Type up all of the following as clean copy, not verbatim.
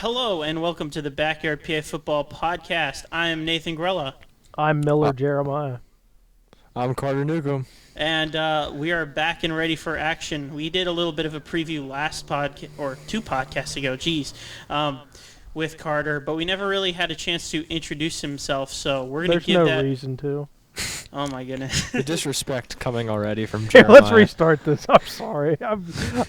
Hello and welcome to the BackyardPAFootball podcast. I am Nathan Grella. I'm Miller Jeremiah. I'm Carter Newcomb. And we are back and ready for action. We did a little bit of a preview last two podcasts ago, with Carter, but we never really had a chance to introduce himself, so we're going to give that... There's no reason to. Oh my goodness. The disrespect coming already from Yeah, Jeremiah. let's restart this. I'm sorry. No,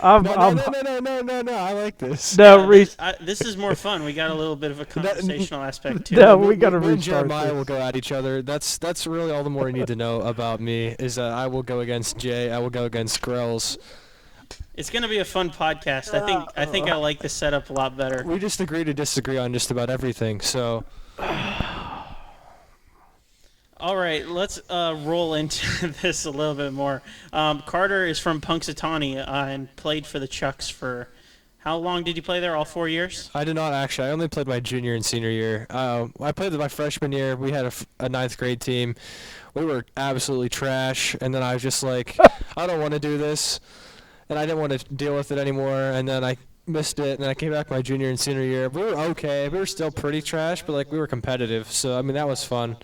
I like this. This is more fun. We got a little bit of a conversational aspect too. No, we got to Me and restart Jeremiah this. will go at each other. That's really all the more you need to know about me is that I will go against Jay. I will go against Grells. It's going to be a fun podcast. I think I like this setup a lot better. We just agree to disagree on just about everything. So. All right, let's roll into this a little bit more. Carter is from Punxsutawney and played for the Chucks for how long did you play there? All 4 years? I did not actually. I only played my junior and senior year. I played my freshman year. We had a ninth grade team. We were absolutely trash, and then I was just like, I don't want to do this, and I didn't want to deal with it anymore, and then I missed it, and then I came back my junior and senior year. We were okay. We were still pretty trash, but we were competitive, so I mean that was fun.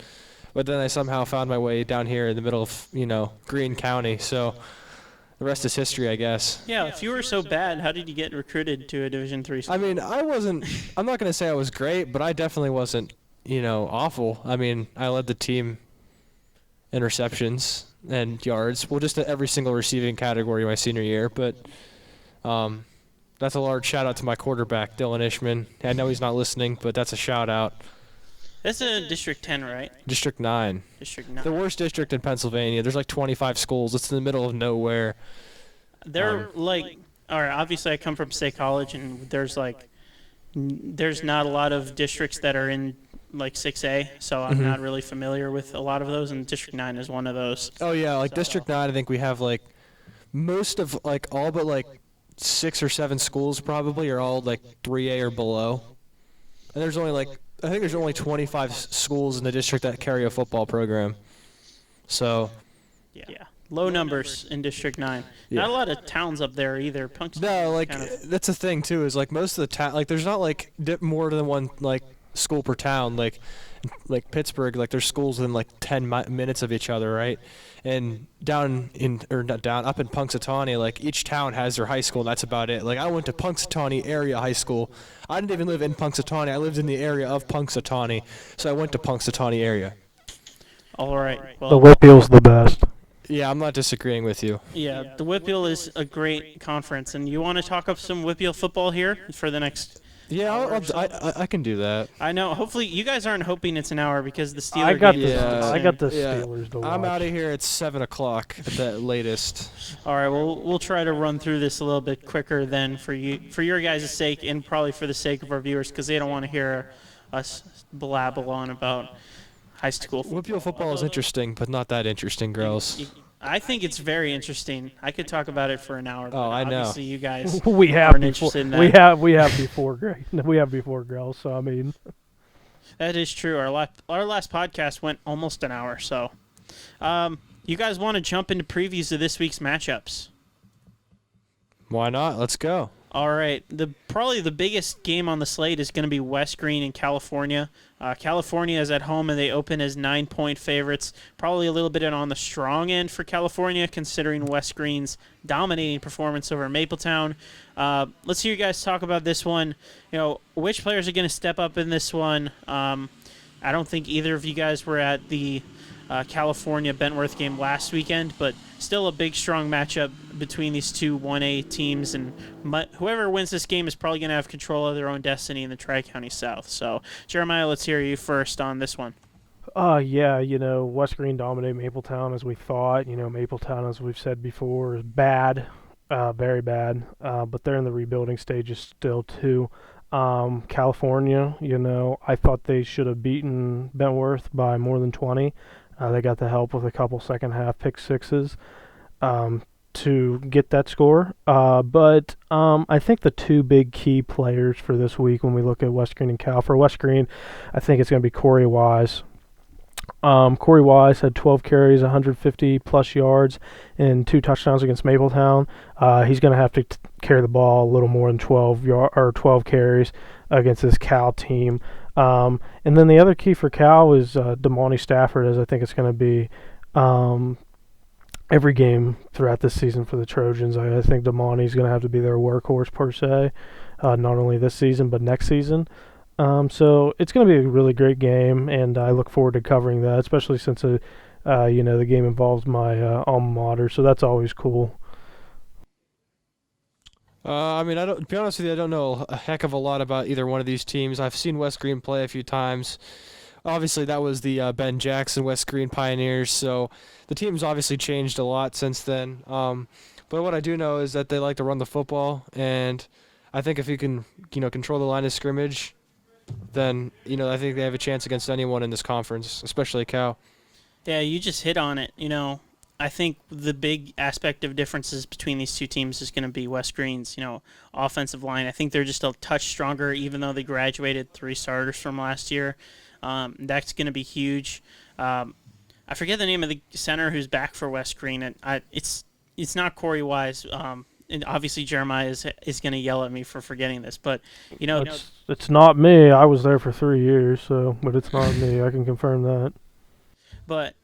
But then I somehow found my way down here in the middle of, Greene County. So the rest is history, I guess. Yeah, if you were so bad, how did you get recruited to a Division III school? I mean, I'm not going to say I was great, but I definitely wasn't, awful. I mean, I led the team in receptions and yards. Well, just at every single receiving category my senior year. But that's a large shout-out to my quarterback, Dylan Ishman. I know he's not listening, but that's a shout-out. That's in District 10, right? District 9. District 9. The worst district in Pennsylvania. There's 25 schools. It's in the middle of nowhere. They're all right, obviously I come from State College, and there's not a lot of districts that are in 6A, so I'm not really familiar with a lot of those, and District 9 is one of those. Oh, yeah, District 9, I think we have most of all but 6 or 7 schools probably are all 3A or below. And there's only I think there's only 25 schools in the district that carry a football program. So. Yeah. Low numbers in District 9. Yeah. Not a lot of towns up there either. No, that's the thing too. Is most of the town, there's not more than one school per town. Like Pittsburgh, there's schools within 10 minutes of each other, right? And up in Punxsutawney, each town has their high school. And that's about it. I went to Punxsutawney area high school. I didn't even live in Punxsutawney. I lived in the area of Punxsutawney, so I went to Punxsutawney area. All right. Well, The Whitfield's the best. Yeah, I'm not disagreeing with you. Yeah, the Whitfield is a great conference, and you want to talk up some Whitfield football here for the next. Yeah, I can do that. I know. Hopefully, you guys aren't hoping it's an hour because the Steelers. I got game the is Yeah. I got the Yeah. Steelers to watch. I'm out of here at 7 o'clock at the latest. All right. Well, we'll try to run through this a little bit quicker then for your guys' sake, and probably for the sake of our viewers, because they don't want to hear us blabble on about high school football. Whitfield football is interesting, but not that interesting, girls. I think it's very interesting. I could talk about it for an hour. But I know. Obviously, you guys we have aren't before, interested in that. we have before girls. So I mean, That is true. Our last podcast went almost an hour. So, you guys want to jump into previews of this week's matchups? Why not? Let's go. All right. Probably the biggest game on the slate is going to be West Greene in California. California is at home, and they open as 9-point favorites. Probably a little bit on the strong end for California, considering West Greene's dominating performance over Mapletown. Let's hear you guys talk about this one. Which players are going to step up in this one? I don't think either of you guys were at the California Bentworth game last weekend, but still a big, strong matchup between these two 1A teams, and whoever wins this game is probably going to have control of their own destiny in the Tri-County South. So, Jeremiah, let's hear you first on this one. yeah, West Greene dominated Mapletown as we thought. Mapletown, as we've said before, is bad, very bad, but they're in the rebuilding stages still too. California, I thought they should have beaten Bentworth by more than 20. They got the help with a couple second-half pick sixes to get that score. But I think the two big key players for this week when we look at West Greene and Cal, for West Greene, I think it's going to be Corey Wise. Corey Wise had 12 carries, 150 plus yards, and 2 touchdowns against Mapletown. He's going to have to carry the ball a little more than 12 carries against this Cal team. And then the other key for Cal is Damani Stafford, as I think it's going to be every game throughout this season for the Trojans. I think Damani's going to have to be their workhorse per se, not only this season but next season. So it's going to be a really great game, and I look forward to covering that, especially since the game involves my alma mater, so that's always cool. I mean, to be honest with you, I don't know a heck of a lot about either one of these teams. I've seen West Green play a few times. Obviously, that was the Ben Jackson West Green Pioneers, so the team's obviously changed a lot since then. But what I do know is that they like to run the football, and I think if you can, control the line of scrimmage, then, I think they have a chance against anyone in this conference, especially Cal. Yeah, you just hit on it. I think the big aspect of differences between these two teams is going to be West Green's, offensive line. I think they're just a touch stronger, even though they graduated 3 starters from last year. That's going to be huge. I forget the name of the center who's back for West Green, and it's not Corey Wise. And obviously Jeremiah is going to yell at me for forgetting this, but it's not me. I was there for 3 years, but it's not me. I can confirm that. But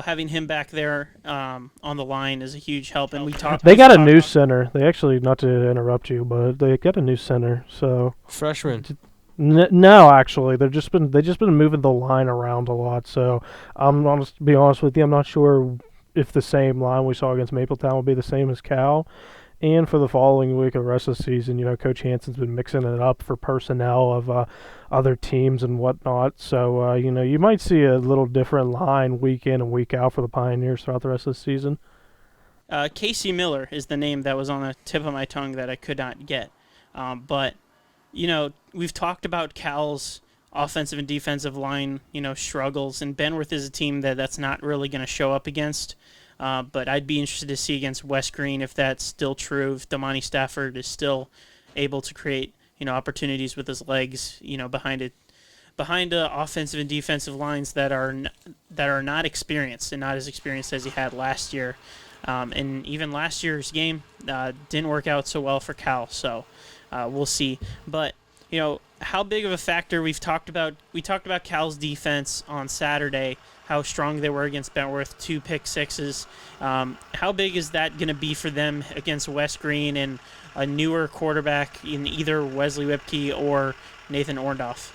having him back there on the line is a huge help, and They got a new center. They actually, not to interrupt you, but they got a new center. So freshman. No, actually, they just been moving the line around a lot. So to be honest with you, I'm not sure if the same line we saw against Mapletown will be the same as Cal. And for the following week, the rest of the season, Coach Hanson's been mixing it up for personnel of other teams and whatnot. So, you might see a little different line week in and week out for the Pioneers throughout the rest of the season. Casey Miller is the name that was on the tip of my tongue that I could not get. But, we've talked about Cal's offensive and defensive line, struggles, and Benworth is a team that's not really going to show up against. But I'd be interested to see against West Green if that's still true, if Damani Stafford is still able to create, opportunities with his legs, behind offensive and defensive lines that are not experienced and not as experienced as he had last year. And even last year's game didn't work out so well for Cal, so we'll see. But how big of a factor we talked about Cal's defense on Saturday, how strong they were against Bentworth, 2 pick sixes. How big is that going to be for them against West Green and a newer quarterback in either Wesley Whipke or Nathan Orndorff?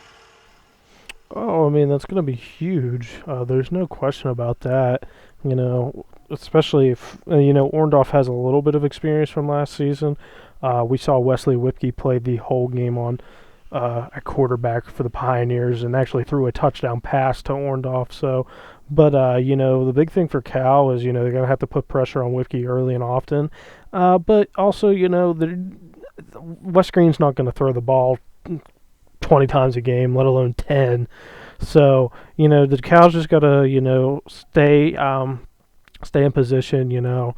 Oh, I mean, that's going to be huge. There's no question about that. Especially if, Orndorff has a little bit of experience from last season. We saw Wesley Whipke play the whole game on a quarterback for the Pioneers and actually threw a touchdown pass to Orndorff. So, but the big thing for Cal is they're going to have to put pressure on Whipke early and often. But also West Green's not going to throw the ball 20 times a game, let alone 10. So the Cal's just got to stay in position.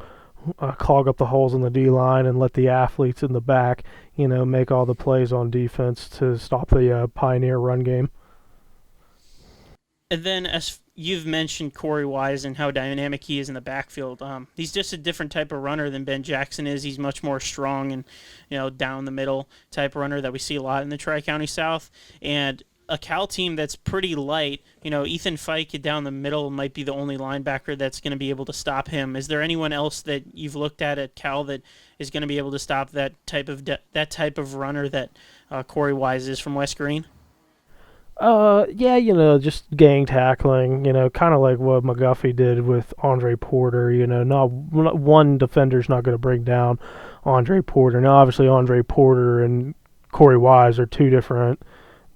Clog up the holes in the D-line and let the athletes in the back, make all the plays on defense to stop the Pioneer run game. And then, as you've mentioned Corey Wise and how dynamic he is in the backfield, he's just a different type of runner than Ben Jackson is. He's much more strong and, down the middle type runner that we see a lot in the Tri-County South. And a Cal team that's pretty light, Ethan Fike down the middle might be the only linebacker that's going to be able to stop him. Is there anyone else that you've looked at Cal that is going to be able to stop that type of runner that Corey Wise is from West Green? Yeah, just gang tackling, kind of like what McGuffey did with Andre Porter. Not one defender's not going to bring down Andre Porter. Now, obviously, Andre Porter and Corey Wise are 2 different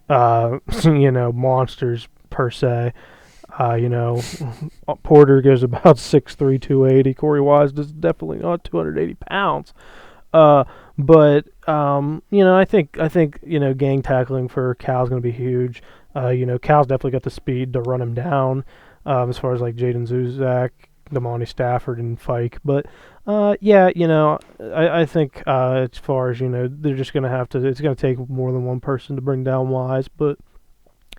monsters per se. Porter goes about 6'3", 280. Corey Wise is definitely not 280 pounds. But I think gang tackling for Cal's going to be huge. Cal's definitely got the speed to run him down. As far as like Jaden Zuzak, Damani Stafford, and Fike. But I think as far as they're just going to have to. It's going to take more than one person to bring down Wise. But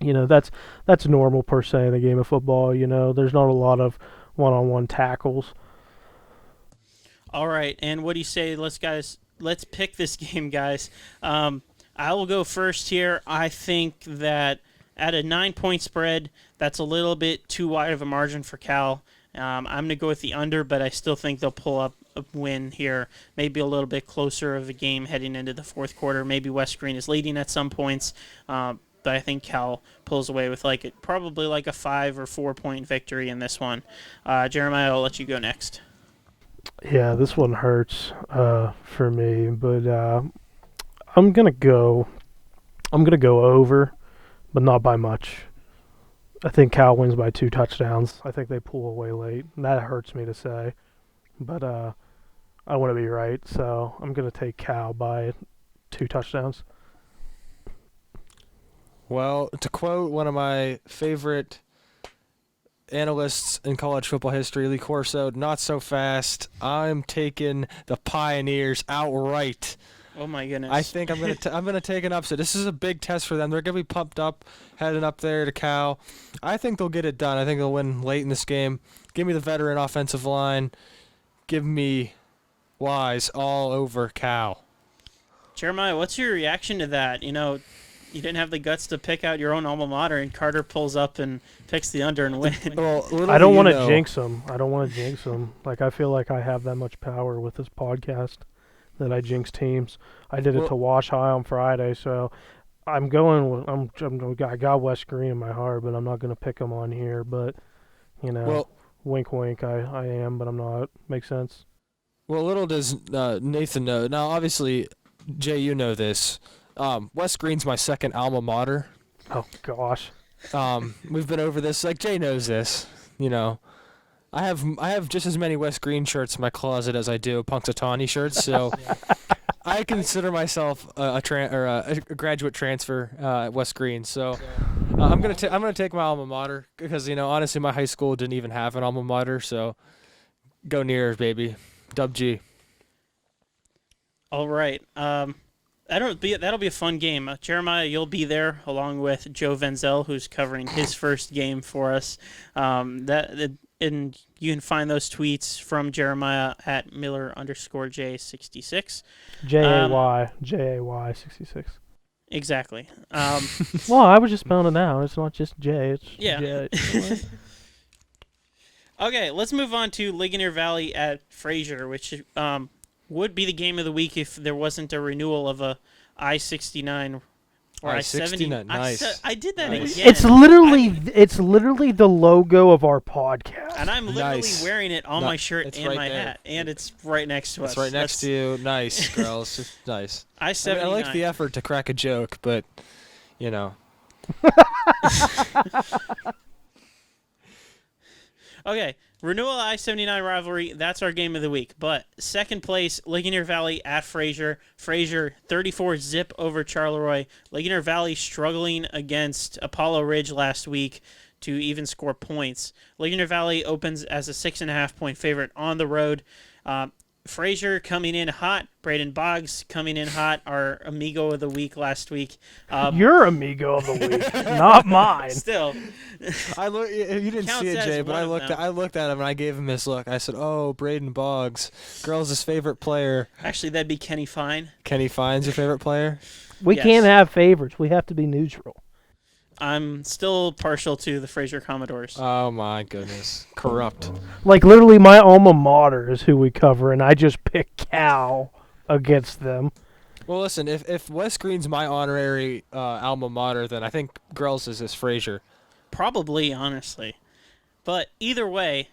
That's normal per se in the game of football. There's not a lot of one-on-one tackles. All right, and what do you say? Let's pick this game, guys. I will go first here. I think that at a 9-point spread, that's a little bit too wide of a margin for Cal. I'm going to go with the under, but I still think they'll pull up a win here. Maybe a little bit closer of a game heading into the fourth quarter. Maybe West Green is leading at some points, but I think Cal pulls away with probably like a 5 or 4 point victory in this one. Jeremiah, I'll let you go next. Yeah, this one hurts for me, but I'm gonna go over, but not by much. I think Cal wins by 2 touchdowns. I think they pull away late, and that hurts me to say, but I want to be right, so I'm gonna take Cal by 2 touchdowns. Well, to quote one of my favorite analysts in college football history, Lee Corso, not so fast. I'm taking the Pioneers outright. Oh my goodness! I think I'm gonna take an upset. This is a big test for them. They're gonna be pumped up, heading up there to Cal. I think they'll get it done. I think they'll win late in this game. Give me the veteran offensive line. Give me Wise all over Cal. Jeremiah, what's your reaction to that? You didn't have the guts to pick out your own alma mater, and Carter pulls up and picks the under and wins. Well, I don't want to jinx them. I feel like I have that much power with this podcast that I jinx teams. I did it to Wash High on Friday, so I'm going with, I got West Green in my heart, but I'm not going to pick them on here. But, wink, wink, I am, but I'm not. Makes sense? Well, little does Nathan know. Now, obviously, Jay, you know this. West Green's my second alma mater. Oh, gosh. We've been over this. Like, Jay knows this, I have just as many West Green shirts in my closet as I do Punxsutawney shirts, so I consider myself a graduate transfer at West Green. So I'm gonna take my alma mater because honestly my high school didn't even have an alma mater. So go Nears, baby. Dub G. All right. That'll be a fun game. Jeremiah, you'll be there along with Joe Venzel, who's covering his first game for us. And you can find those tweets from Jeremiah at Miller_J66. Jay 66. Exactly. Well, I was just spelling it out. It's not just J. It's yeah. J. Okay, let's move on to Ligonier Valley at Fraser, which would be the game of the week if there wasn't a renewal of a I-69 or I-70. Nice. I did that again. It's literally the logo of our podcast. And I'm literally wearing it on my shirt and right my there. hat, and it's right next to us. It's right next to you. Nice, girls. It's nice. I-79. I like the effort to crack a joke, but Okay, renewal I-79 rivalry, that's our game of the week. But second place, Ligonier Valley at Fraser. Fraser 34-zip over Charleroi. Ligonier Valley struggling against Apollo Ridge last week to even score points. Ligonier Valley opens as a 6.5-point favorite on the road. Fraser coming in hot. Braden Boggs coming in hot. Our amigo of the week last week. Your amigo of the week, not mine. Still, you didn't see it, Jay, but I looked at him and I gave him this look. I said, "Oh, Braden Boggs, girls' favorite player." Actually, that'd be Kenny Fine. Kenny Fine's your favorite player? We can't have favorites. We have to be neutral. I'm still partial to the Fraser Commodores. Oh my goodness, corrupt. Like literally, my alma mater is who we cover, and I just pick Cal against them. Well, listen, if West Green's my honorary alma mater, then I think girls is Fraser. Probably, honestly. But either way,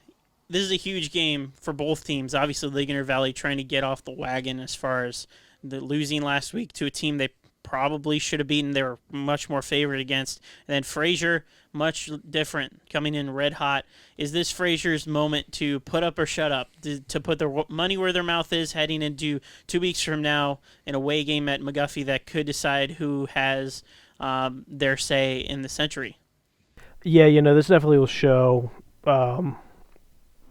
this is a huge game for both teams. Obviously, Ligonier Valley trying to get off the wagon as far as the losing last week to a team they probably should have beaten. They were much more favored against. And then Fraser, much different, coming in red hot. Is this Fraser's moment to put up or shut up, to put their money where their mouth is heading into 2 weeks from now, an away game at McGuffey that could decide who has their say in the century? Yeah, this definitely will show.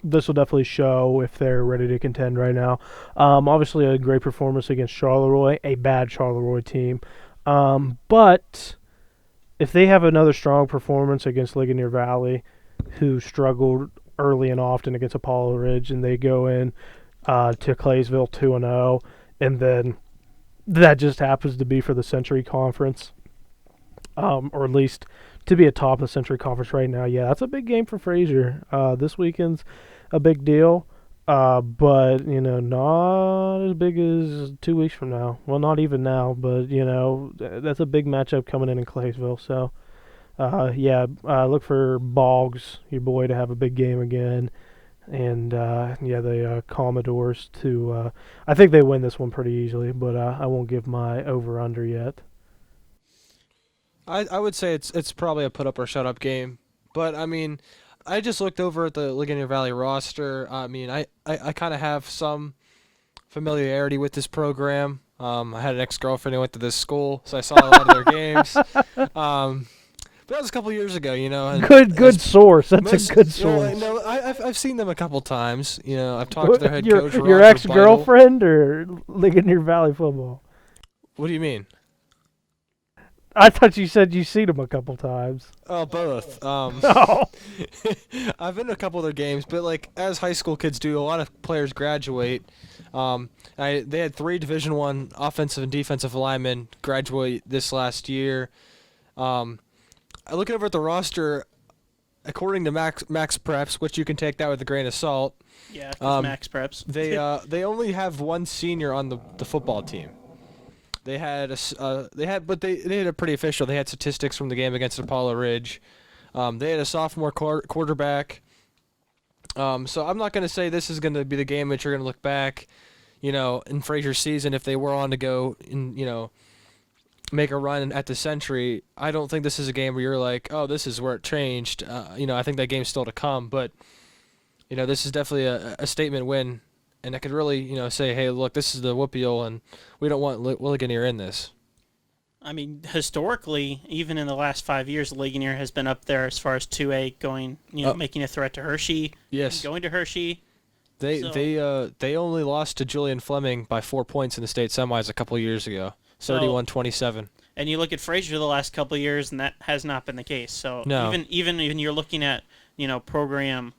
This will definitely show if they're ready to contend right now. Obviously, a great performance against Charleroi, a bad Charleroi team. But if they have another strong performance against Ligonier Valley, who struggled early and often against Apollo Ridge, and they go in to Claysville 2-0, and then that just happens to be for the Century Conference, or at least to be atop the Century Conference right now. Yeah, that's a big game for Fraser. This weekend's a big deal, but not as big as 2 weeks from now. Well, not even now, but that's a big matchup coming in Claysville. So, look for Boggs, your boy, to have a big game again. And the Commodores to. I think they win this one pretty easily, but I won't give my over/under yet. I would say it's probably a put up or shut up game, but I mean, I just looked over at the Ligonier Valley roster. I mean, I kind of have some familiarity with this program. I had an ex-girlfriend who went to this school, so I saw a lot of their games. But that was a couple years ago, And Good source. That's a good source. No, I've seen them a couple times. I've talked to their head coach. Your ex-girlfriend or Ligonier Valley football? What do you mean? I thought you said you've seen them a couple times. Oh, both. Oh. I've been to a couple of their games, but as high school kids do, a lot of players graduate. They had 3 Division I offensive and defensive linemen graduate this last year. Looking over at the roster, according to Max Preps, which you can take that with a grain of salt. Yeah, 'cause Max Preps. They only have 1 senior on the football team. They had they had a pretty official. They had statistics from the game against Apollo Ridge. They had a sophomore quarterback. So I'm not going to say this is going to be the game that you're going to look back, in Fraser's season if they were on to go and make a run at the Century. I don't think this is a game where you're like, oh, this is where it changed. I think that game's still to come, but this is definitely a statement win, and I could really say, hey, look, this is the Whoopie, and we don't want Ligonier in this. I mean, historically, even in the last 5 years, Ligonier has been up there as far as 2A going, making a threat to Hershey. Yes, going to Hershey. They only lost to Julian Fleming by 4 points in the state semis a couple years ago. 31-27. And you look at Fraser the last couple of years, and that has not been the case. So no. even you're looking at program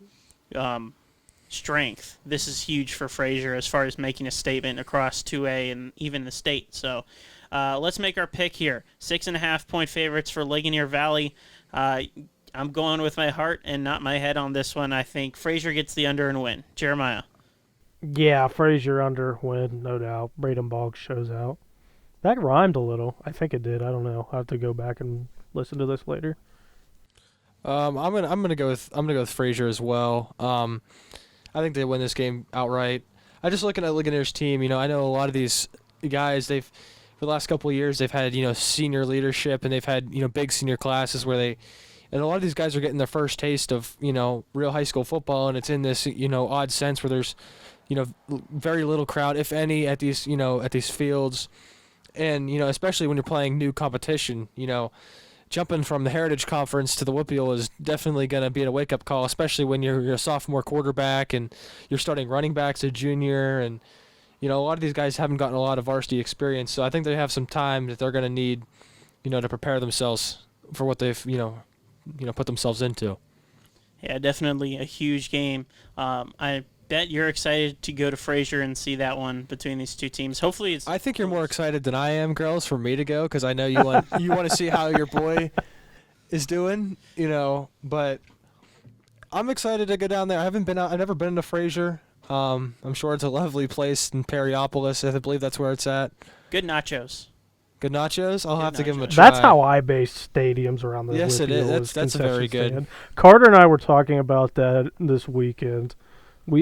strength, this is huge for Fraser as far as making a statement across 2A and even the state. So let's make our pick here. 6.5 point favorites for Ligonier Valley. I'm going with my heart and not my head on this one. I think Fraser gets the under and win. Jeremiah. Yeah, Fraser under win, no doubt. Braden Boggs shows out. That rhymed a little. I think it did. I don't know. I'll have to go back and listen to this later. I'm gonna go with Fraser as well. I think they win this game outright. I just looking at Ligonier's team. I know a lot of these guys. For the last couple of years they've had senior leadership, and they've had big senior classes where and a lot of these guys are getting their first taste of real high school football, and it's in this odd sense where there's very little crowd, if any, at these at these fields. And, especially when you're playing new competition, jumping from the Heritage Conference to the Whoopie is definitely going to be a wake-up call, especially when you're a sophomore quarterback and you're starting running backs a junior. And, a lot of these guys haven't gotten a lot of varsity experience. So I think they have some time that they're going to need, to prepare themselves for what they've, put themselves into. Yeah, definitely a huge game. I bet you're excited to go to Fraser and see that one between these two teams. Hopefully, it's. I think you're more excited than I am, girls, for me to go because I know you want to see how your boy is doing. But I'm excited to go down there. I've never been to Fraser. I'm sure it's a lovely place in Perryopolis. I believe that's where it's at. Good nachos. Good nachos? I'll have to give them a try. That's how I base stadiums around the Yes, it is. That's very good. Stand. Carter and I were talking about that this weekend.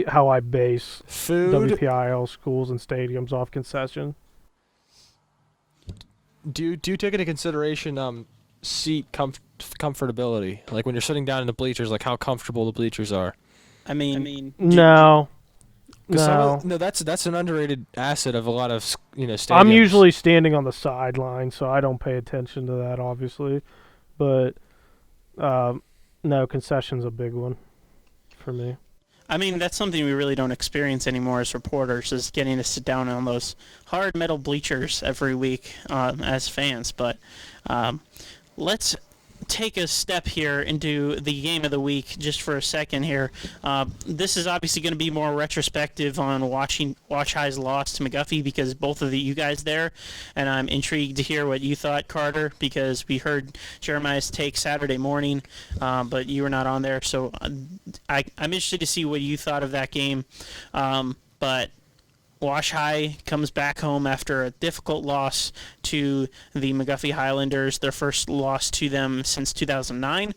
How I base food, WPIL schools and stadiums off concession. Do you take into consideration seat comfortability? Like when you're sitting down in the bleachers, like how comfortable the bleachers are? I mean, no. No, that's an underrated asset of a lot of stadiums. I'm usually standing on the sideline, so I don't pay attention to that, obviously. But no, concession's a big one for me. I mean, that's something we really don't experience anymore as reporters, is getting to sit down on those hard metal bleachers every week as fans. But let's take a step here into the game of the week just for a second here. This is obviously going to be more retrospective on Wash High's loss to McGuffey because both of you guys there, and I'm intrigued to hear what you thought, Carter, because we heard Jeremiah's take Saturday morning, but you were not on there, so I'm interested to see what you thought of that game. But Wash High comes back home after a difficult loss to the McGuffey Highlanders, their first loss to them since 2009.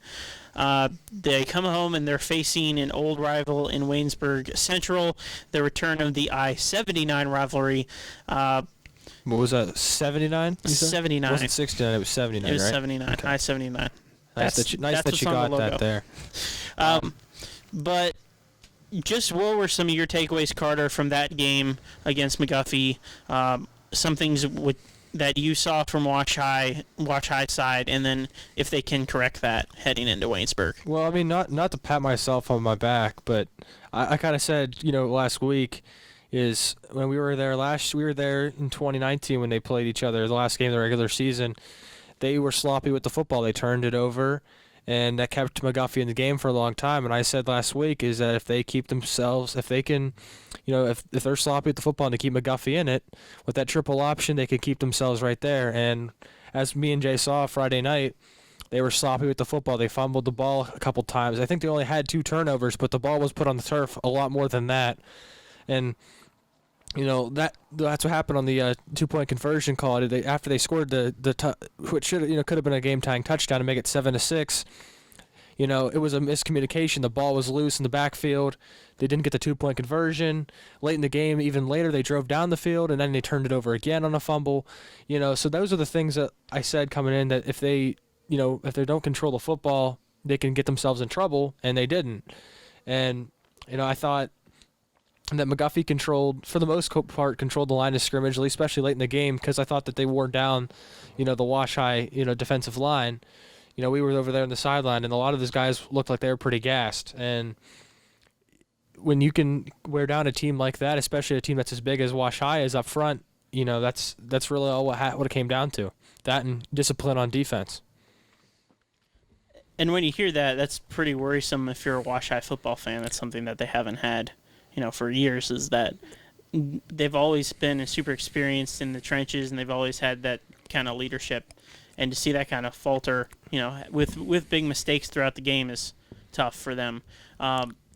They come home and they're facing an old rival in Waynesburg Central, the return of the I-79 rivalry. What was that, 79? 79. It wasn't 69, it was 79, It was right? 79, Okay. I-79. Nice that you got that there. But just what were some of your takeaways, Carter, from that game against McGuffey? Some things that you saw from Wash High side, and then if they can correct that heading into Waynesburg. Well, I mean, not to pat myself on my back, but I kind of said, last week is when we were there in 2019 when they played each other, the last game of the regular season. They were sloppy with the football. They turned it over, and that kept McGuffey in the game for a long time. And I said last week is that if they keep themselves, if they can, if they're sloppy with the football and they keep McGuffey in it, with that triple option, they can keep themselves right there. And as me and Jay saw Friday night, they were sloppy with the football. They fumbled the ball a couple times. I think they only had 2 turnovers, but the ball was put on the turf a lot more than that. And that's what happened on the 2-point conversion call. After they scored which should could have been a game-tying touchdown to make it 7-6. It was a miscommunication. The ball was loose in the backfield. They didn't get the 2-point conversion. Late in the game, even later, they drove down the field and then they turned it over again on a fumble. So those are the things that I said coming in, that if they don't control the football, they can get themselves in trouble, and they didn't. And I thought that McGuffey for the most part, controlled the line of scrimmage, especially late in the game, because I thought that they wore down, the Wash High, defensive line. We were over there on the sideline, and a lot of those guys looked like they were pretty gassed. And when you can wear down a team like that, especially a team that's as big as Wash High is up front, that's really all what it came down to. That and discipline on defense. And when you hear that, that's pretty worrisome if you're a Wash High football fan. That's something that they haven't had for years, is that they've always been super experienced in the trenches, and they've always had that kind of leadership. And to see that kind of falter, with big mistakes throughout the game is tough for them.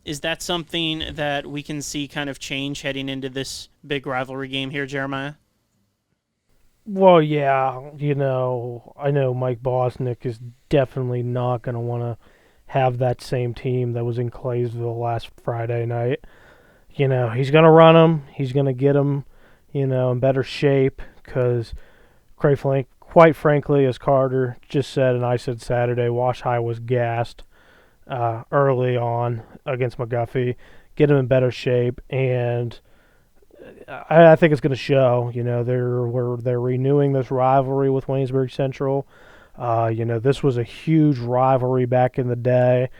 Is that something that we can see kind of change heading into this big rivalry game here, Jeremiah? Well, yeah, I know Mike Bosnick is definitely not going to want to have that same team that was in Claysville last Friday night. He's going to run them. He's going to get them, in better shape because, quite frankly, as Carter just said and I said Saturday, Wash High was gassed early on against McGuffey. Get them in better shape, and I think it's going to show. They're renewing this rivalry with Waynesburg Central. This was a huge rivalry back in the day.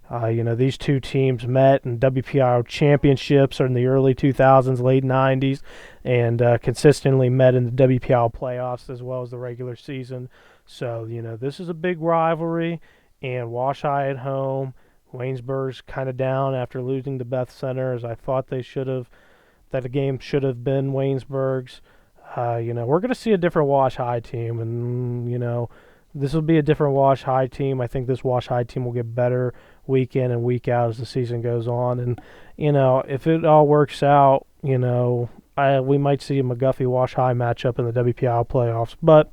These two teams met in WPIO championships in the early 2000s, late 90s, and consistently met in the WPIO playoffs as well as the regular season. So, this is a big rivalry, and Wash High at home. Waynesburg's kind of down after losing to Beth Center, as I thought they should have. That the game should have been Waynesburg's. We're going to see a different Wash High team, and, this will be a different Wash High team. I think this Wash High team will get better week in and week out as the season goes on. And, if it all works out, we might see a McGuffey Wash High matchup in the WPIL playoffs. But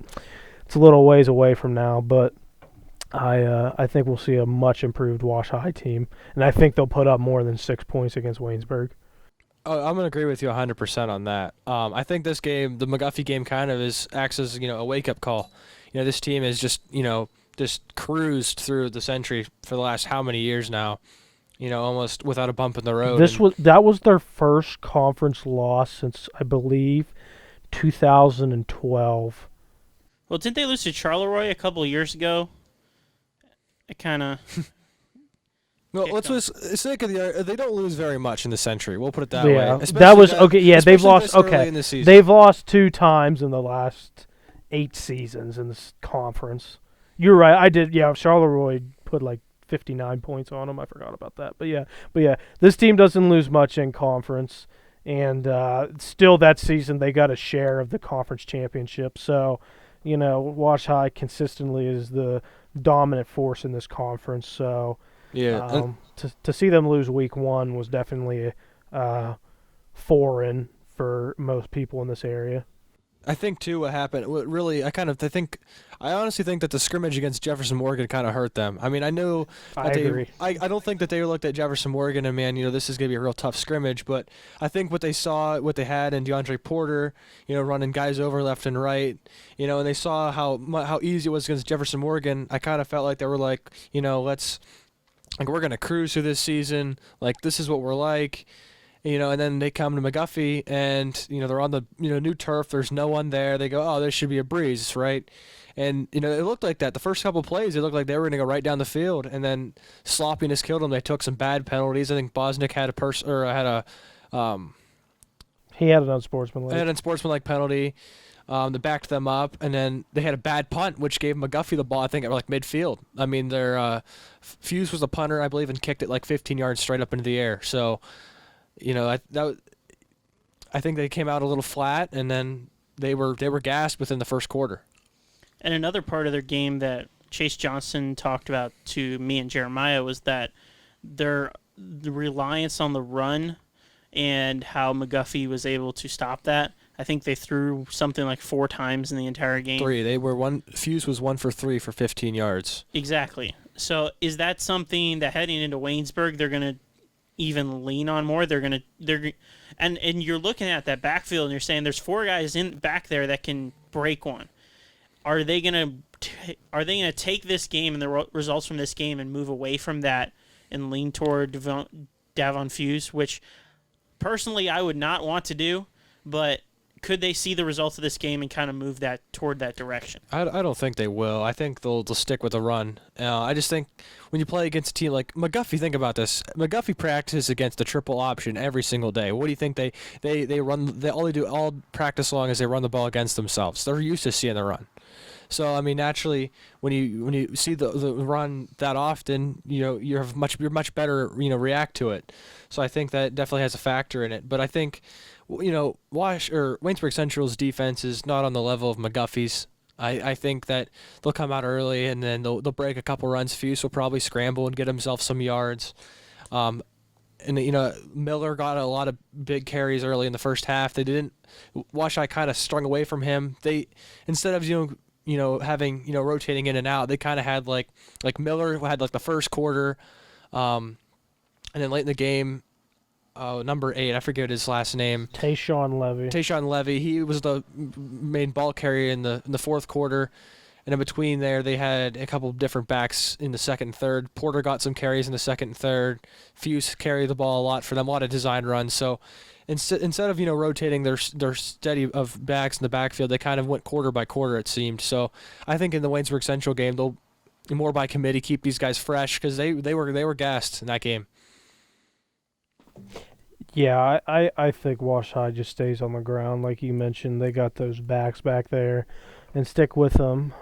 it's a little ways away from now. But I think we'll see a much improved Wash High team. And I think they'll put up more than 6 points against Waynesburg. Oh, I'm going to agree with you 100% on that. I think this game, the McGuffey game, kind of acts as a wake-up call. This team is just cruised through the century for the last how many years now, almost without a bump in the road. That was their first conference loss since, I believe, 2012. Well, didn't they lose to Charleroi a couple of years ago? It kind of... Well, let's just sake of they don't lose very much in the century. We'll put it that Yeah, way. that was okay. Yeah, they've lost. Okay, in the season. They've lost 2 times in the last 8 seasons in this conference. You're right. I did. Yeah, Charleroi put like 59 points on them. I forgot about that. But yeah, this team doesn't lose much in conference, and still that season they got a share of the conference championship. So, Wash High consistently is the dominant force in this conference. So, Yeah. to see them lose week one was definitely foreign for most people in this area. I think too what happened. What really, I honestly think that the scrimmage against Jefferson Morgan kind of hurt them. I mean, I know I that agree. I don't think that they looked at Jefferson Morgan and man, this is gonna be a real tough scrimmage. But I think what they saw, what they had in DeAndre Porter, running guys over left and right, and they saw how easy it was against Jefferson Morgan. I kind of felt like they were like, we're gonna cruise through this season. Like this is what we're like. And then they come to McGuffey, and they're on the new turf. There's no one there. They go, oh, this should be a breeze, right? And it looked like that. The first couple plays, it looked like they were going to go right down the field, and then sloppiness killed them. They took some bad penalties. I think Bosnick had He had an unsportsmanlike. an unsportsmanlike penalty that backed them up, and then they had a bad punt, which gave McGuffey the ball. I think at like midfield. I mean, their Fuse was the punter, I believe, and kicked it like 15 yards straight up into the air. So. I think they came out a little flat, and then they were gassed within the first quarter. And another part of their game that Chase Johnson talked about to me and Jeremiah was that the reliance on the run and how McGuffey was able to stop that. I think they threw something like 4 times in the entire game. 3. Fuse was 1 for 3 for 15 yards. Exactly. So is that something that heading into Waynesburg they're going to even lean on more? And you're looking at that backfield and you're saying there's 4 guys in back there that can break one. Are they gonna take this game and the results from this game and move away from that and lean toward Davon Fuse, which personally I would not want to do, but could they see the results of this game and kind of move that toward that direction? I don't think they will. I think they'll stick with the run. I just think when you play against a team like McGuffey, think about this. McGuffey practices against the triple option every single day. What do you think they run? All they do all practice long is they run the ball against themselves. They're used to seeing the run. So I mean, naturally, when you see the run that often, you're much better react to it. So I think that definitely has a factor in it. But I think. Waynesburg Central's defense is not on the level of McGuffey's. I think that they'll come out early and then they'll break a couple runs. Fuse will probably scramble and get himself some yards. And Miller got a lot of big carries early in the first half. They didn't. Washai kind of strung away from him. They instead of having rotating in and out, they kind of had like Miller had like the first quarter, and then late in the game. Number 8, I forget his last name. Tayshawn Levy. He was the main ball carrier in the fourth quarter, and in between there, they had a couple of different backs in the second and third. Porter got some carries in the second and third. Fuse carried the ball a lot for them, a lot of design runs. So instead of rotating their steady of backs in the backfield, they kind of went quarter by quarter. It seemed. So I think in the Waynesburg Central game, they'll more by committee keep these guys fresh because they were gassed in that game. Yeah, I think Wash High just stays on the ground. Like you mentioned, they got those backs back there and stick with them.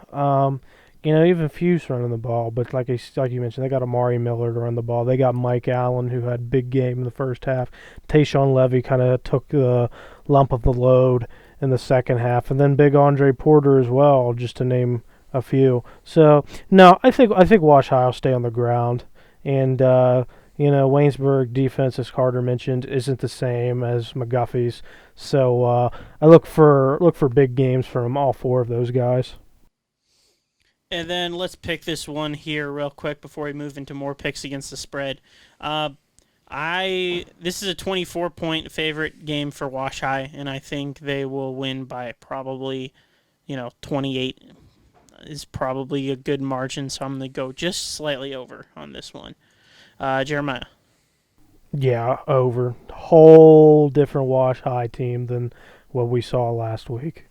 Even Fuse running the ball, but like you mentioned, they got Amari Miller to run the ball. They got Mike Allen, who had a big game in the first half. Tayshawn Levy kind of took the lump of the load in the second half. And then big Andre Porter as well, just to name a few. So, no, I think Wash High will stay on the ground. And, Waynesburg defense, as Carter mentioned, isn't the same as McGuffey's. So I look for big games from all 4 of those guys. And then let's pick this one here real quick before we move into more picks against the spread. This is a 24-point favorite game for Wash High, and I think they will win by probably, 28 is probably a good margin. So I'm going to go just slightly over on this one. Jeremiah. Yeah, over. Whole different Wash High team than what we saw last week.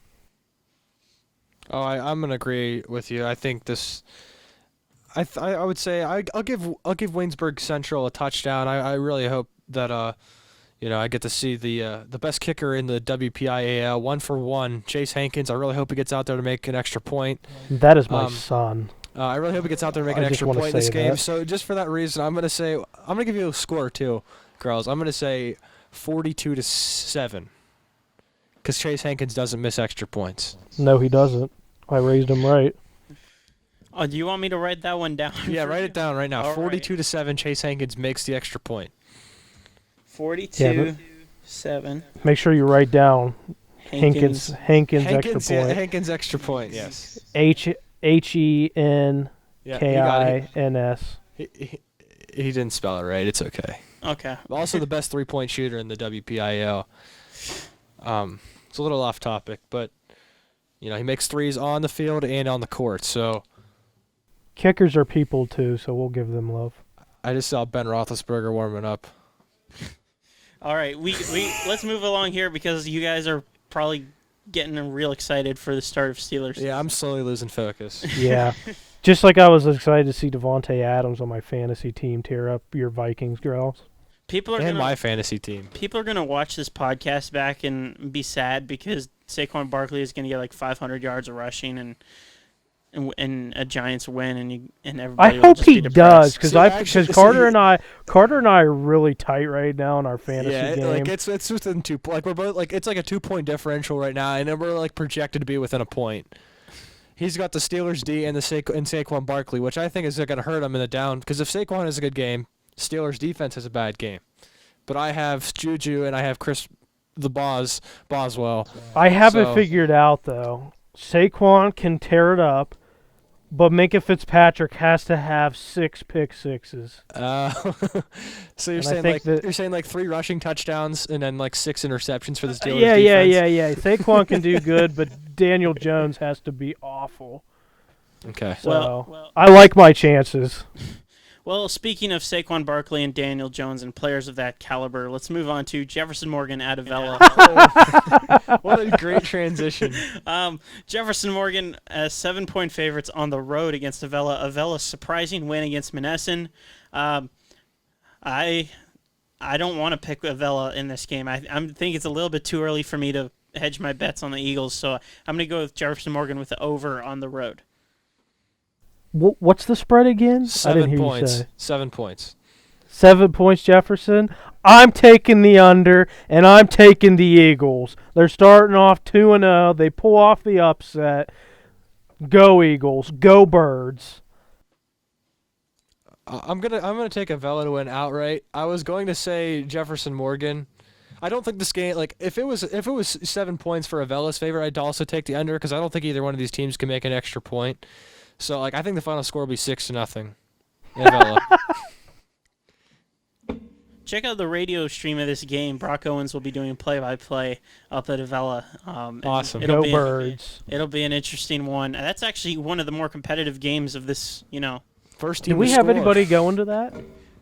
Oh, I'm gonna agree with you. I think this. I would say I'll give Waynesburg Central a touchdown. I really hope that I get to see the best kicker in the WPIAL 1-for-1, Chase Hankins. I really hope he gets out there to make an extra point. That is my son. I really hope he gets out there and make an I just extra wanna point in this say game. that. So just for that reason, I'm gonna give you a score too, girls. I'm gonna say 42-7, because Chase Hankins doesn't miss extra points. No, he doesn't. I raised him right. Oh, do you want me to write that one down? Yeah, for write you? it down right now. All right. 42-7, Chase Hankins makes the extra point. 42-7. Make sure you write down Hankins extra Hankins, yeah, point. Hankins extra point. Yes. Henkins. Yeah, he didn't spell it right. It's okay. Okay. Also, the best 3-point shooter in the WPIL. It's a little off topic, but he makes threes on the field and on the court. So Kickers are people too, so we'll give them love. I just saw Ben Roethlisberger warming up. All right, we let's move along here because you guys are probably getting real excited for the start of Steelers. Yeah, I'm slowly losing focus. Yeah. Just like I was excited to see Devontae Adams on my fantasy team tear up your Vikings girls. People are And gonna my fantasy team. people are gonna watch this podcast back and be sad because Saquon Barkley is gonna get like 500 yards of rushing and a Giants win and I everybody will hope just he be does depressed. because Carter and I are really tight right now in our fantasy Yeah, game. like it's within 2 points. Like we're both it's like a 2-point differential right now, and then we're like projected to be within a point. He's got the Steelers D and Saquon Barkley, which I think is going to hurt him in the down. Because if Saquon has a good game, Steelers defense has a bad game. But I have Juju and I have Boswell. I have it So- figured out though. Saquon can tear it up, but Minka Fitzpatrick has to have 6 pick sixes. So you're And I saying think like 3 rushing touchdowns and then like 6 interceptions for the Steelers Yeah. defense? Saquon can do good, but Daniel Jones has to be awful. Okay. So Well, I like my chances. Well, speaking of Saquon Barkley and Daniel Jones and players of that caliber, let's move on to Jefferson Morgan at Avella. What a great transition. Jefferson Morgan as 7-point favorites on the road against Avella. Avella's surprising win against Monessen. I don't want to pick Avella in this game. I think it's a little bit too early for me to hedge my bets on the Eagles, so I'm going to go with Jefferson Morgan with the over on the road. What's the spread again? I didn't 7 hear points. you say. 7 points. 7 points, Jefferson. I'm taking the under, and I'm taking the Eagles. They're starting off 2-0. They pull off the upset. Go Eagles. Go Birds. I'm gonna take Avella to win outright. I was going to say Jefferson Morgan. I don't think this game, like if it was 7 points for Avella's favor, I'd also take the under because I don't think either one of these teams can make an extra point. So like I think the final score will be 6-0. Avella. Check out the radio stream of this game. Brock Owens will be doing play-by-play up at Avella. Awesome. Go Birds. It'll be an interesting one. That's actually one of the more competitive games of this, First team. Do we to have score. anybody going to that?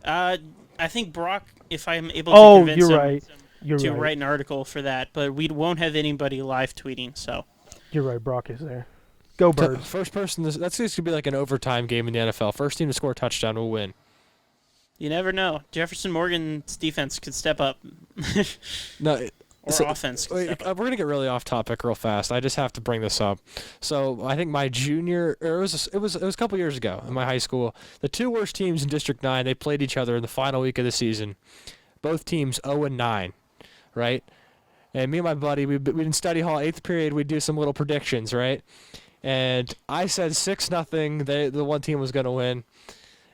I think Brock, if I'm able to Oh, convince you're him right. You're to right. write an article for that, but we won't have anybody live tweeting, so. You're right. Brock is there. Go Birds. First person. That's going to be like an overtime game in the NFL. First team to score a touchdown will win. You never know. Jefferson Morgan's defense could step up. No. Or offense could step up. We're gonna get really off topic real fast. I just have to bring this up. So I think my junior, or it was a couple years ago in my high school. The 2 worst teams in District 9, they played each other in the final week of the season. Both teams 0-9, right? And me and my buddy, we'd in study hall 8th period. We'd do some little predictions, right? And I said 6-0. The one team was gonna win.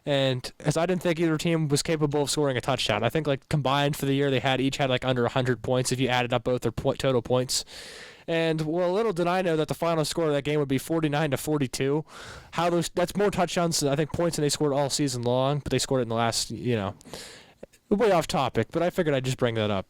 And as I didn't think either team was capable of scoring a touchdown. I think like combined for the year they each had like under 100 points if you added up both their total points. And well, little did I know that the final score of that game would be 49-42. That's more touchdowns than I think points than they scored all season long, but they scored it in the last, way off topic, but I figured I'd just bring that up.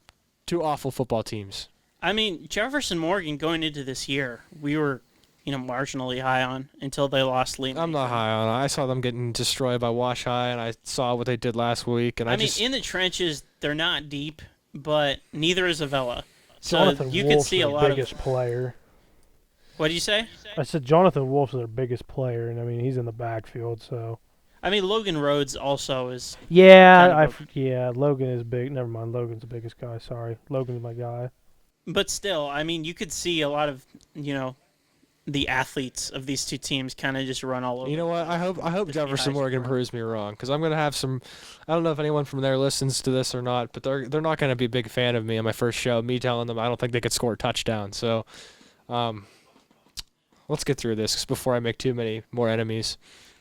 2 awful football teams. I mean, Jefferson Morgan going into this year, we were, marginally high on until they lost Liam. I'm not high on it. I saw them getting destroyed by Wash High, and I saw what they did last week. And in the trenches, they're not deep, but neither is Avella. So Jonathan you Wolf's can see a their lot biggest player. What did you say? I said Jonathan Wolf's their biggest player, and he's in the backfield, so. Logan Rhodes also is. Yeah, Logan is big. Never mind, Logan's the biggest guy. Sorry, Logan's my guy. But still, you could see a lot of, the athletes of these two teams kind of just run all over. You know what? I hope Just be Jefferson high Morgan scoring. proves me wrong, because I'm gonna have some. I don't know if anyone from there listens to this or not, but they're not gonna be a big fan of me on my first show. Me telling them I don't think they could score a touchdown. So, um, let's get through this before I make too many more enemies.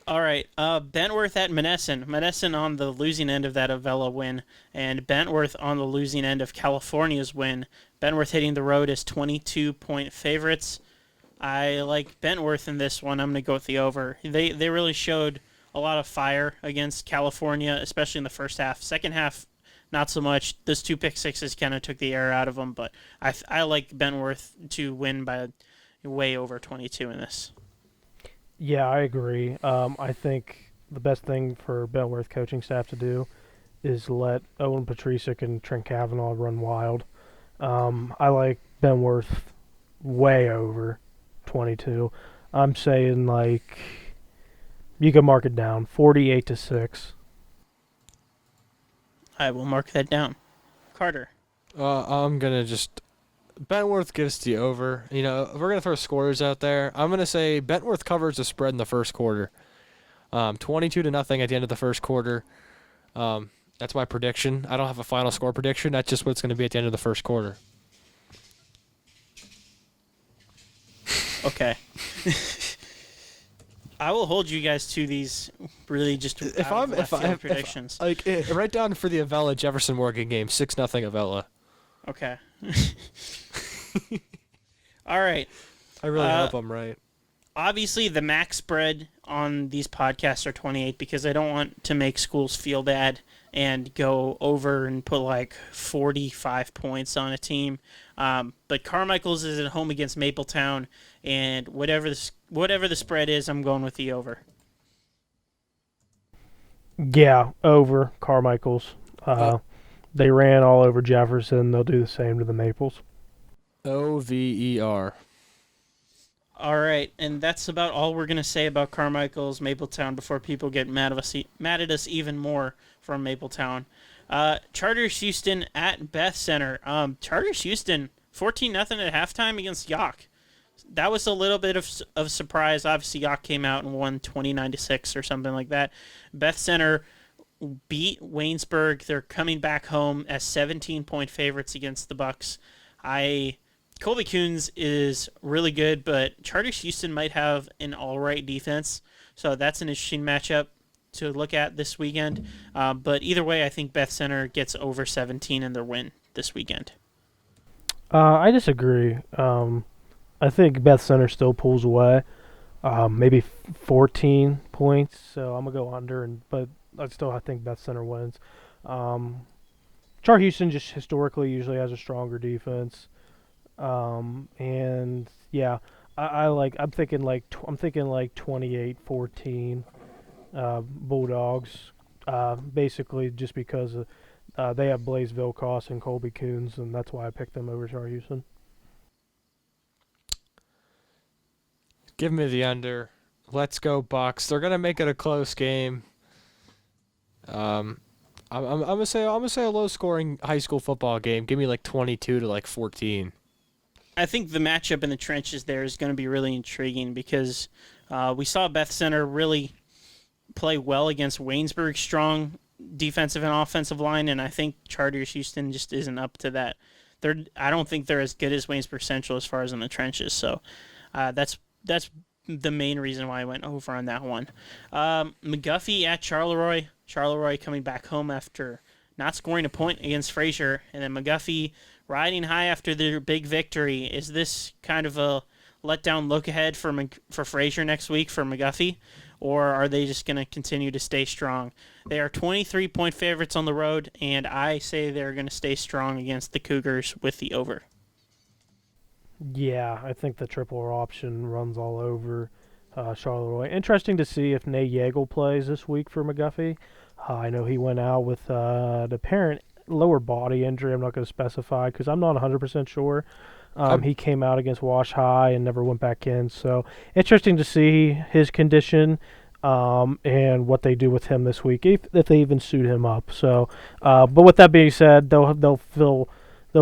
All right, Bentworth at Monessen. Monessen on the losing end of that Avella win, and Bentworth on the losing end of California's win. Bentworth hitting the road as 22-point favorites. I like Bentworth in this one. I'm going to go with the over. They really showed a lot of fire against California, especially in the first half. Second half, not so much. Those two pick sixes kind of took the air out of them, but I like Bentworth to win by way over 22 in this. Yeah, I agree. I think the best thing for Bellworth coaching staff to do is let Owen Patricic and Trent Kavanaugh run wild. I like Bentworth way over 22. I'm saying like you can mark it down 48-6. I will mark that down. Carter. I'm gonna just Bentworth gets the over. You know, if we're gonna throw scores out there, I'm gonna say Bentworth covers the spread in the first quarter. 22-0 at the end of the first quarter. That's my prediction. I don't have a final score prediction. That's just what it's gonna be at the end of the first quarter. Okay. I will hold you guys to these really just predictions. Write down for the Avella Jefferson Morgan game 6-0 Avella. Okay. All right. I really hope I'm right. Obviously, the max spread on these podcasts are 28 because I don't want to make schools feel bad and go over and put like 45 points on a team. But Carmichael's is at home against Mapletown, and whatever the spread is, I'm going with the over. Yeah, over Carmichael's. They ran all over Jefferson. They'll do the same to the Maples. OVER. All right, and that's about all we're gonna say about Carmichael's Mapletown before people get mad at us even more from Mapletown. Charters Houston at Beth Center. Charters Houston 14-0 at halftime against Yock. That was a little bit of surprise. Obviously, Yock came out and won 29-6 or something like that. Beth Center beat Waynesburg. They're coming back home as 17-point favorites against the Bucks. Colby Coons is really good, but Charters Houston might have an all-right defense, so that's an interesting matchup to look at this weekend. But either way, I think Beth Center gets over 17 in their win this weekend. I disagree. I think Beth Center still pulls away, maybe 14 points. So I'm gonna go under, but I think Beth Center wins. Char Houston just historically usually has a stronger defense. And yeah, I'm thinking like 28-14 Bulldogs. Basically just because they have Blaze Vilcoss and Colby Coons, and that's why I picked them over Char Houston. Give me the under. Let's go Bucks. They're gonna make it a close game. I'm gonna say a low scoring high school football game. Give me like 22-14. I think the matchup in the trenches there is going to be really intriguing because we saw Beth Center really play well against Waynesburg's strong defensive and offensive line, and I think Charters Houston just isn't up to that. I don't think they're as good as Waynesburg Central as far as in the trenches, so that's the main reason why I went over on that one. McGuffey at Charleroi. Charleroi coming back home after not scoring a point against Fraser, and then McGuffey riding high after their big victory. Is this kind of a letdown look ahead for Fraser next week for McGuffey, or are they just going to continue to stay strong? They are 23-point favorites on the road, and I say they're going to stay strong against the Cougars with the over. Yeah, I think the triple option runs all over Charleroi. Interesting to see if Nate Yeagle plays this week for McGuffey. I know he went out with an apparent lower body injury. I'm not going to specify because I'm not 100% sure. He came out against Wash High and never went back in. So interesting to see his condition and what they do with him this week, if they even suit him up. So, but with that being said, they'll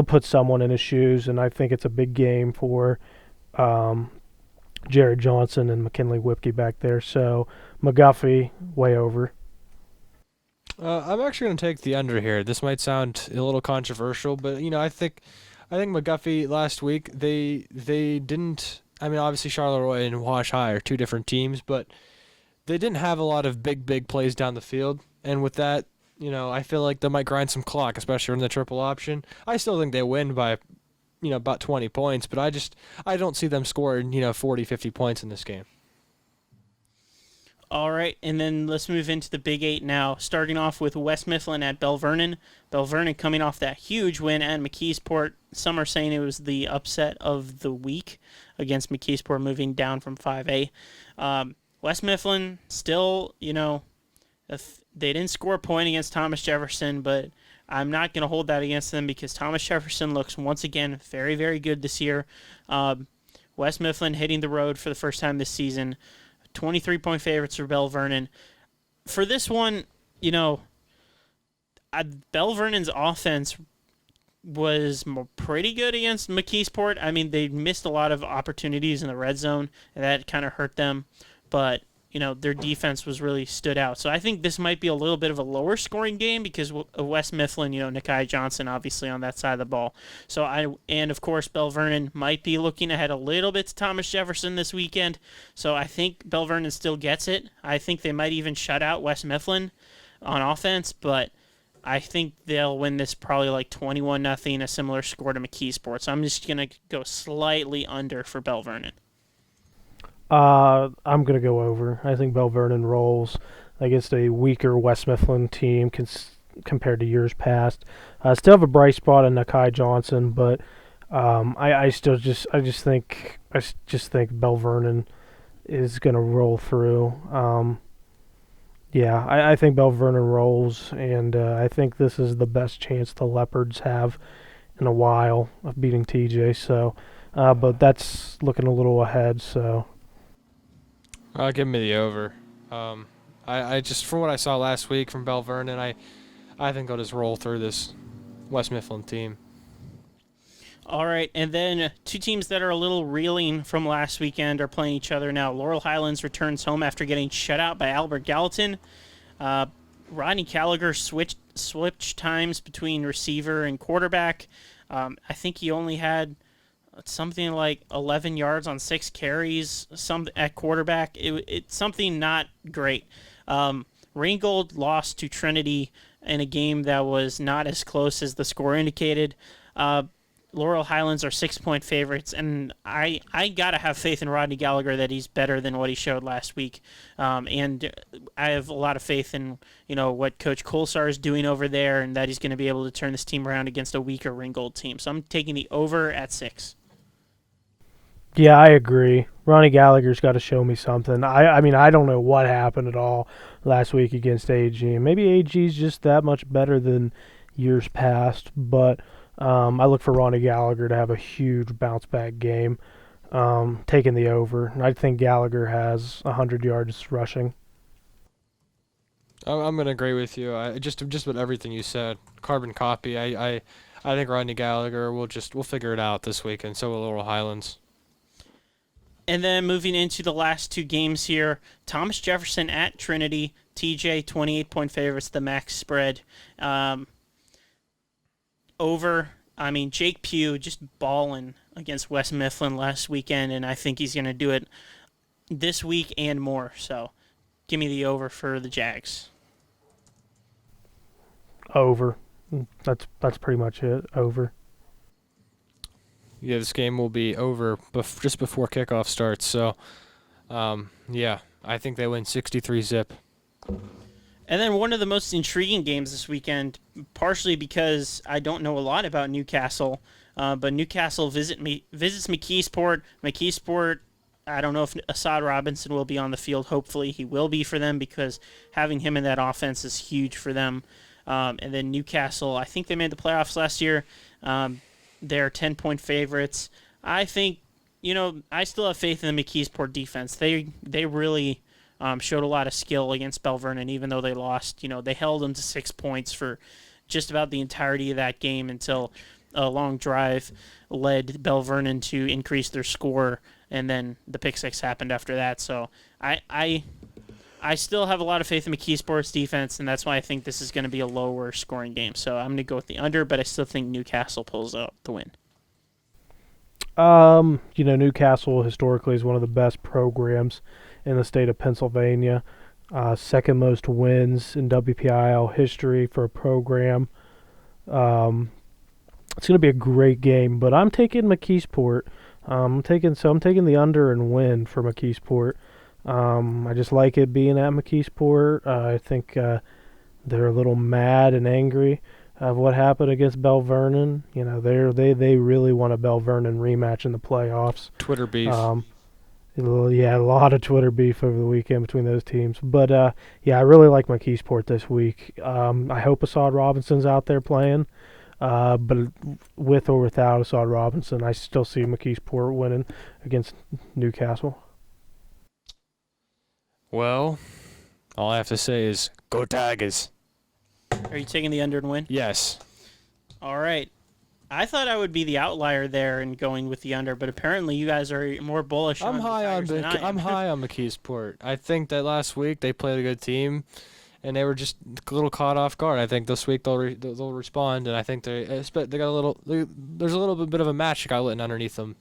put someone in his shoes, and I think it's a big game for Jared Johnson and McKinley Whipke back there. So McGuffey, way over. I'm actually going to take the under here. This might sound a little controversial, but I think McGuffey last week they didn't. I mean, obviously Charleroi and Wash High are two different teams, but they didn't have a lot of big plays down the field, and with that, I feel like they might grind some clock, especially in the triple option. I still think they win by, about 20 points, but I don't see them scoring, 40, 50 points in this game. All right, and then let's move into the Big 8 now, starting off with West Mifflin at Bell Vernon. Bell Vernon coming off that huge win at McKeesport. Some are saying it was the upset of the week against McKeesport, moving down from 5A. West Mifflin still, if they didn't score a point against Thomas Jefferson, but I'm not going to hold that against them because Thomas Jefferson looks once again very, very good this year. West Mifflin hitting the road for the first time this season. 23-point favorites for Bell Vernon. For this one, Bell Vernon's offense was pretty good against McKeesport. I mean, they missed a lot of opportunities in the red zone, and that kind of hurt them. But, their defense was really stood out. So I think this might be a little bit of a lower scoring game because of West Mifflin, Nakai Johnson obviously on that side of the ball. And of course, Bell Vernon might be looking ahead a little bit to Thomas Jefferson this weekend. So I think Bell Vernon still gets it. I think they might even shut out West Mifflin on offense, but I think they'll win this probably like 21-0, a similar score to McKeesport. So I'm just going to go slightly under for Bell Vernon. I'm going to go over. I think Bell Vernon rolls against a weaker West Mifflin team compared to years past. Still have a bright spot in Nakai Johnson, but I just think Bell Vernon is going to roll through. I think Bell Vernon rolls, and I think this is the best chance the Leopards have in a while of beating TJ. So, but that's looking a little ahead. So. Give me the over. I just from what I saw last week from Bell Vernon, I think I'll just roll through this West Mifflin team. All right, and then two teams that are a little reeling from last weekend are playing each other now. Laurel Highlands returns home after getting shut out by Albert Gallatin. Rodney Gallagher switched times between receiver and quarterback. I think he only had something like 11 yards on 6 carries at quarterback. It's something not great. Ringgold lost to Trinity in a game that was not as close as the score indicated. Laurel Highlands are 6-point favorites, and I got to have faith in Rodney Gallagher that he's better than what he showed last week. And I have a lot of faith in what Coach Kolsar is doing over there and that he's going to be able to turn this team around against a weaker Ringgold team. So I'm taking the over at 6. Yeah, I agree. Ronnie Gallagher's got to show me something. I mean, I don't know what happened at all last week against AG. Maybe AG's just that much better than years past, but I look for Ronnie Gallagher to have a huge bounce-back game, taking the over. I think Gallagher has 100 yards rushing. I'm going to agree with you. Just about everything you said. Carbon copy. I think Rodney Gallagher we'll figure it out this week, and so will Laurel Highlands. And then moving into the last two games here, Thomas Jefferson at Trinity, TJ 28-point favorites, the max spread. Over, I mean, Jake Pugh just balling against West Mifflin last weekend, and I think he's going to do it this week and more. So give me the over for the Jags. Over. That's pretty much it. Over. Yeah, this game will be over just before kickoff starts. So, I think they win 63-zip. And then one of the most intriguing games this weekend, partially because I don't know a lot about Newcastle, but Newcastle visits McKeesport. McKeesport, I don't know if Assad Robinson will be on the field. Hopefully he will be for them because having him in that offense is huge for them. And then Newcastle, I think they made the playoffs last year. They're 10-point favorites. I think, I still have faith in the McKeesport defense. They really showed a lot of skill against Bell Vernon, even though they lost. They held them to 6 points for just about the entirety of that game until a long drive led Bell Vernon to increase their score and then the pick six happened after that. So I still have a lot of faith in McKeesport's defense, and that's why I think this is going to be a lower scoring game. So I'm going to go with the under, but I still think Newcastle pulls out the win. Newcastle historically is one of the best programs in the state of Pennsylvania. Second most wins in WPIL history for a program. It's going to be a great game, but I'm taking McKeesport. I'm taking the under and win for McKeesport. I just like it being at McKeesport. I think they're a little mad and angry of what happened against Bell Vernon. They really want a Bell Vernon rematch in the playoffs. Twitter beef. A lot of Twitter beef over the weekend between those teams. But I really like McKeesport this week. I hope Assad Robinson's out there playing. But with or without Assad Robinson, I still see McKeesport winning against Newcastle. Well, all I have to say is go Tigers. Are you taking the under and win? Yes. All right. I thought I would be the outlier there and going with the under, but apparently you guys are more bullish on the Tigers than I am. I'm high on McKeesport. I think that last week they played a good team, and they were just a little caught off guard. I think this week they'll respond, and I think they got a little. There's a little bit of a match that got lit underneath them.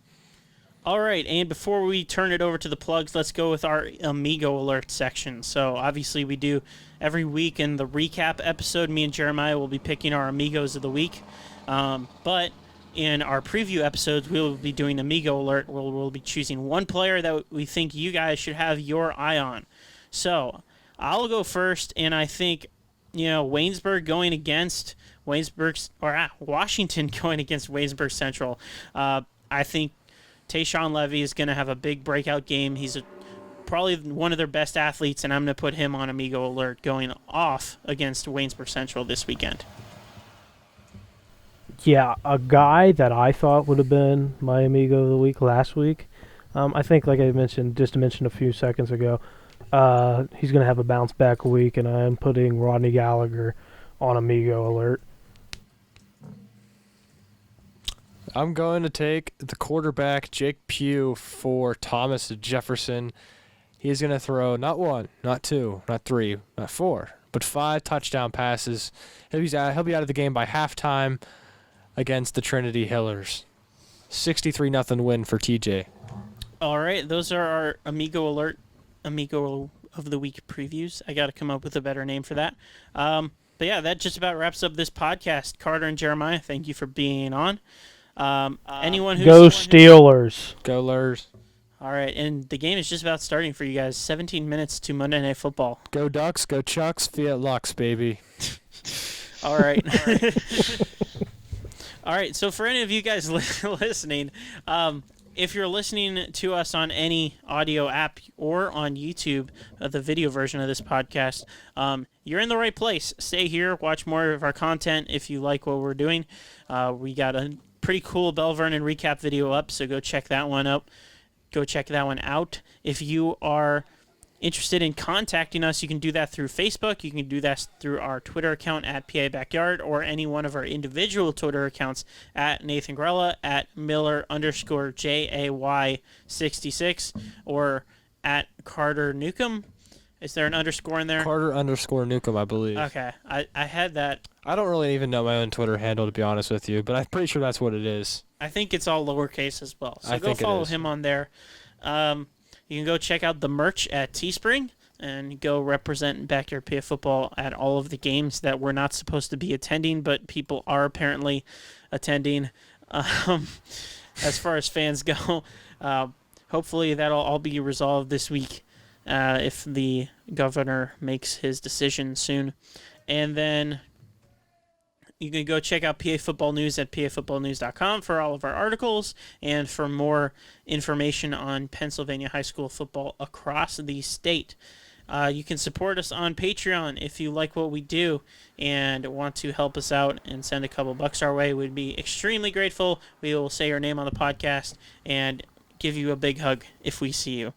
All right, and before we turn it over to the plugs, let's go with our Amigo Alert section. So obviously we do every week in the recap episode, me and Jeremiah will be picking our Amigos of the week. But in our preview episodes, we will be doing Amigo Alert, where we'll be choosing one player that we think you guys should have your eye on. So I'll go first, and I think, Waynesburg going against Washington going against Waynesburg Central. I think Tayshawn Levy is going to have a big breakout game. He's probably one of their best athletes, and I'm going to put him on Amigo Alert going off against Waynesburg Central this weekend. Yeah, a guy that I thought would have been my Amigo of the week last week. I think, like I mentioned a few seconds ago, he's going to have a bounce back week, and I am putting Rodney Gallagher on Amigo Alert. I'm going to take the quarterback, Jake Pugh, for Thomas Jefferson. He's going to throw not one, not two, not three, not four, but 5 touchdown passes. He'll be out of the game by halftime against the Trinity Hillers. 63-0 win for TJ. All right, those are our Amigo of the Week previews. I got to come up with a better name for that. But yeah, that just about wraps up this podcast. Carter and Jeremiah, thank you for being on. Anyone who's Go Steelers. Go Lurs. All right, and the game is just about starting for you guys. 17 minutes to Monday Night Football. Go Ducks, go Chucks, Fiat Lux, baby. All right. All right, so for any of you guys listening, if you're listening to us on any audio app or on YouTube, the video version of this podcast, you're in the right place. Stay here, watch more of our content if you like what we're doing. We got a pretty cool Bell Vernon recap video up, so go check that one up. Go check that one out. If you are interested in contacting us, you can do that through Facebook. You can do that through our Twitter account at PA Backyard, or any one of our individual Twitter accounts at Nathan Grella, at Miller_JAY66, or at Carter Newcomb. Is there an underscore in there? Carter_Newcomb, I believe. Okay. I had that. I don't really even know my own Twitter handle, to be honest with you, but I'm pretty sure that's what it is. I think it's all lowercase as well. So I go think follow it is. him on there. You can go check out the merch at Teespring and go represent Backyard PA Football at all of the games that we're not supposed to be attending, but people are apparently attending. As far as fans go, hopefully that'll all be resolved this week if the governor makes his decision soon. And then you can go check out PA Football News at pafootballnews.com for all of our articles and for more information on Pennsylvania high school football across the state. You can support us on Patreon if you like what we do and want to help us out and send a couple bucks our way. We'd be extremely grateful. We will say your name on the podcast and give you a big hug if we see you.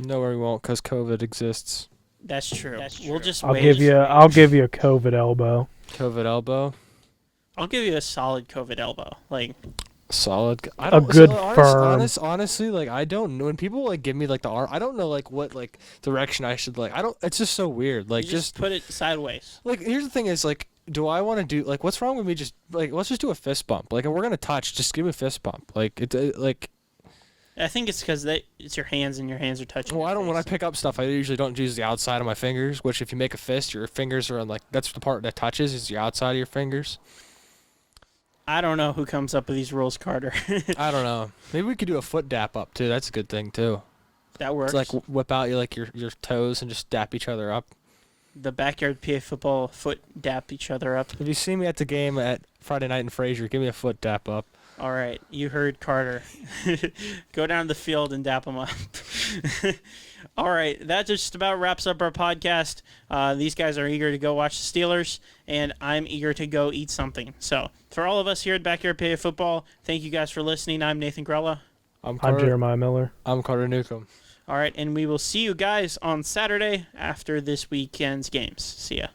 No, we won't, because COVID exists. That's true. We'll just I'll wait. give you a COVID elbow. COVID elbow. I'll give you a solid COVID elbow. Like, Solid. I A don't, good firm. honestly, like I don't know when people like give me like the arm. I don't know like what like direction I should like. I don't. It's just so weird. Like You just put it sideways. like here's the thing is like, do I want to do like what's wrong with me? Just like let's just do a fist bump. Like if we're gonna touch, just give me a fist bump. Like it's like. I think it's because it's your hands and your hands are touching. Well, your I don't. When I face. pick up stuff, I usually don't use the outside of my fingers. Which if you make a fist, your fingers are on like that's the part that touches is the outside of your fingers. I don't know who comes up with these rules, Carter. I don't know. Maybe we could do a foot dap up too. That's a good thing too. That works. It's like whip out your toes and just dap each other up. The backyard PA football foot dap each other up. If you see me at the game at Friday night in Fraser, give me a foot dap up. All right, you heard Carter. Go down to the field and dap them up. All right, that just about wraps up our podcast. These guys are eager to go watch the Steelers, and I'm eager to go eat something. So, for all of us here at Backyard PA Football, thank you guys for listening. I'm Nathan Grella. I'm Jeremiah Miller. I'm Carter Newcomb. All right, and we will see you guys on Saturday after this weekend's games. See ya.